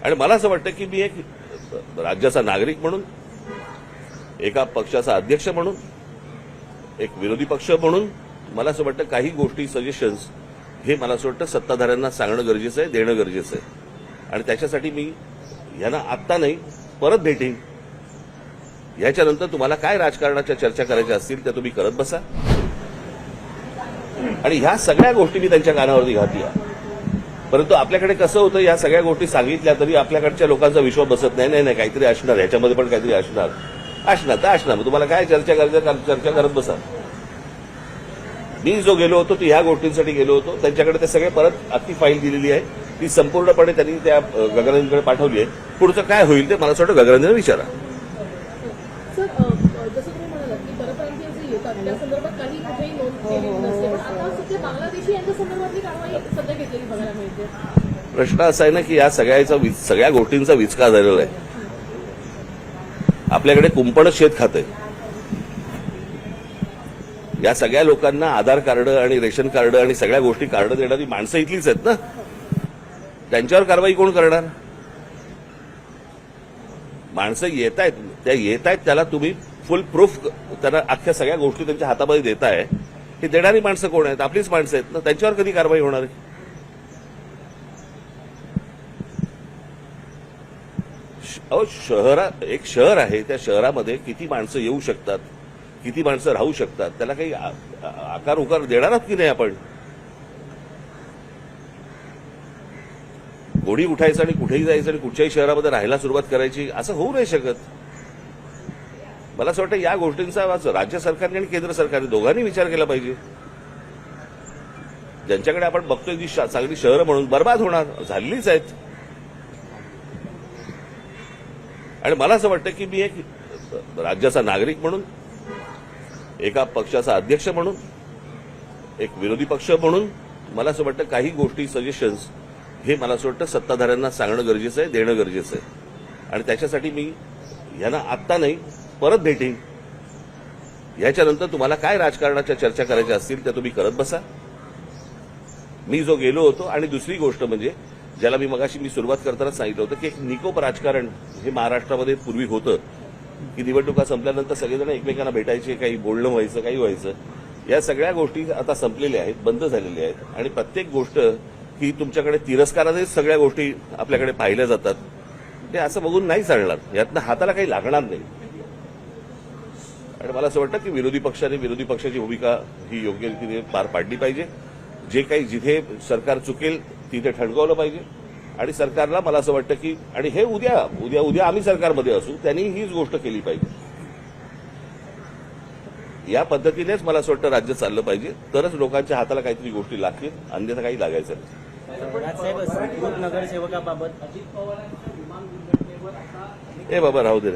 आणि मला असं वाटतं की मी एक राज्याचा नागरिक म्हणून, एका पक्षाचा अध्यक्ष म्हणून, एक विरोधी पक्ष म्हणून मला असं वाटतं काही गोष्टी, सजेशन्स हे मला असं वाटतं सत्ताधाऱ्यांना सांगणं गरजेचं आहे, देणं गरजेचं आहे. आणि त्याच्यासाठी मी यांना आत्ता नाही, परत भेटेन. याच्यानंतर तुम्हाला काय राजकारणाच्या चर्चा करायच्या असतील त्या तुम्ही करत बसा. आणि ह्या सगळ्या गोष्टी मी त्यांच्या कानावरती घातल्या. परंतु आपल्याकडे कसं होतं, या सगळ्या गोष्टी सांगितल्या तरी आपल्याकडच्या लोकांचा विश्वास बसत नाही. नाही काहीतरी असणार, ह्याच्यामध्ये पण काहीतरी असणार तर असणार. तुम्हाला काय चर्चा करायचं, चर्चा करत बसा. मी जो गेलो होतो, ती ह्या गोष्टींसाठी गेलो होतो. त्यांच्याकडे ते सगळे परत अख्खी फाईल दिलेली आहे. ती संपूर्णपणे त्यांनी त्या गगनंदीकडे पाठवली आहे. पुढचं काय होईल ते मला असं वाटतं गगनंदीला विचारा. सर, जसं तुम्ही म्हणालात की परप्रांतीय जे येतात त्या संदर्भात काही कुठेही नोंद केलेली नसते, पण आता सध्या बांगलादेशी यांच्या संदर्भातली कारवाई सध्या घेतलेली बघायला मिळते. प्रश्न असा आहे ना की या सगळ्या गोष्टींचा विचका झालेला आहे. आपल्याकडे कुंपण शेत खाते. या सगळ्या लोकांना आधार कार्ड आणि रेशन कार्ड आणि सगळ्या गोष्टी कार्ड देणारी माणसं इथलीच आहेत ना. त्यांच्यावर कारवाई कोण करणार? माणसं येत आहेत त्याला तुम्ही फुल प्रूफ त्यांना अख्ख्या सगळ्या गोष्टी त्यांच्या हातामध्ये देताय. हे देणारी माणसं कोण आहेत? आपलीच माणसं आहेत ना. त्यांच्यावर कधी कारवाई होणार आहे? एक शहर आहे, त्या शहरामध्ये किती माणसं येऊ शकतात, किती माणसं राहू शकतात, त्याला काही आकार उकार देणार आहात की नाही आपण? कोणी उठायचं आणि कुठेही जायचं आणि कुठच्याही शहरामध्ये राहायला सुरुवात करायची, असं होऊ नाही शकत. मला असं वाटतं या गोष्टींचा राज्य सरकारने आणि केंद्र सरकारने दोघांनी विचार केला पाहिजे. ज्यांच्याकडे आपण बघतोय जी चांगली शहरं म्हणून बर्बाद होणार झालेलीच आहेत. आणि मला असं वाटतं की मी एक राज्याचा नागरिक म्हणून, एका पक्षाचा अध्यक्ष म्हणून, एक विरोधी पक्ष म्हणून मला असं वाटतं काही गोष्टी, सजेशन्स हे मला असं वाटतं सत्ताधाऱ्यांना सांगणं गरजेचं आहे, देणं गरजेचं आहे. आणि त्याच्यासाठी मी यांना आत्ता नाही, परत भेटेन. याच्यानंतर तुम्हाला काय राजकारणाच्या चर्चा करायच्या असतील त्या तुम्ही करत बसा. मी जो गेलो होतो. आणि दुसरी गोष्ट म्हणजे ज्याला मी सुरुवात करताना सांगितलं होतं की एक निकोप राजकारण हे महाराष्ट्रामध्ये पूर्वी होतं की निवडणुका संपल्यानंतर सगळेजण एकमेकांना भेटायचे, काही बोलणं व्हायचं, काही व्हायचं. या सगळ्या गोष्टी आता संपलेल्या आहेत, बंद झालेल्या आहेत. आणि प्रत्येक गोष्ट ही तुमच्याकडे तिरस्कारानेच सगळ्या गोष्टी आपल्याकडे पाहिल्या जातात. ते असं बघून नाही चालणार. यातनं हाताला काही लागणार नाही. आणि मला असं वाटतं की विरोधी पक्षाची भूमिका ही योग्य रीतीने पार पाडली पाहिजे. जे काही जिथे सरकार चुकेल तिथे ठणकावलं पाहिजे. आणि सरकारला मला असं वाटतं की, आणि हे उद्या आम्ही सरकारमध्ये असू, त्यांनी हीच गोष्ट केली पाहिजे. या पद्धतीनेच मला असं वाटतं राज्य चाललं पाहिजे. तरच लोकांच्या हाताला काहीतरी गोष्टी लागतील, अन्यथा काही लागायचं नाही. नगरसेवकाबाबत ए बाबा राहू दे.